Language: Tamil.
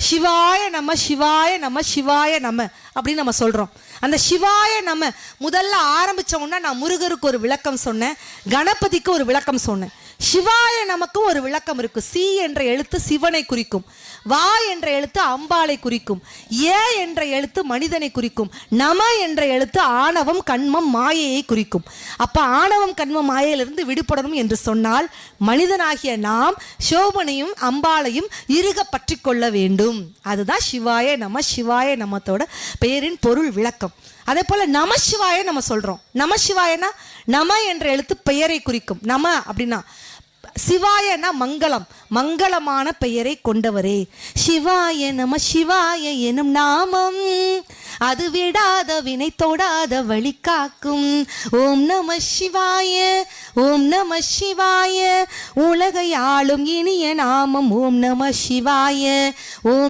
சிவாய நம சிவாய நம சிவாய நம அப்படின்னு நம்ம சொல்கிறோம். அந்த சிவாய நம முதல்ல ஆரம்பித்த உடனே நான் முருகருக்கு ஒரு விளக்கம் சொன்னேன், கணபதிக்கு ஒரு விளக்கம் சொன்னேன். சிவாய நமக்கும் ஒரு விளக்கம் இருக்கு. சி என்ற எழுத்து சிவனை குறிக்கும், வா என்ற எழுத்து அம்பாளை குறிக்கும், ஏ என்ற எழுத்து மனிதனை குறிக்கும், நம என்ற எழுத்து ஆணவம் கண்மம் மாயையை குறிக்கும். அப்ப ஆணவம் கண்மம் மாயையிலிருந்து விடுபடணும் என்று சொன்னால் மனிதனாகிய நாம் சோபனையும் அம்பாளையும் இறுக பற்றி கொள்ள வேண்டும். அதுதான் சிவாய நம சிவாய நமத்தோட பெயரின் பொருள் விளக்கம். அதே போல நம சிவாய நம்ம சொல்றோம். நம சிவாயனா நம என்ற எழுத்து பெயரை குறிக்கும். நம அப்படின்னா சிவாயனா மங்களம், மங்களமான பெயரை கொண்டவரே. சிவாய நம சிவாய எனும் நாமம் அது விடாத வினை தொடாத வழி காக்கும். ஓம் நம சிவாய ஓம் நம சிவாய உலகை ஆளும் இனிய நாமம் ஓம் நம சிவாய. ஓம்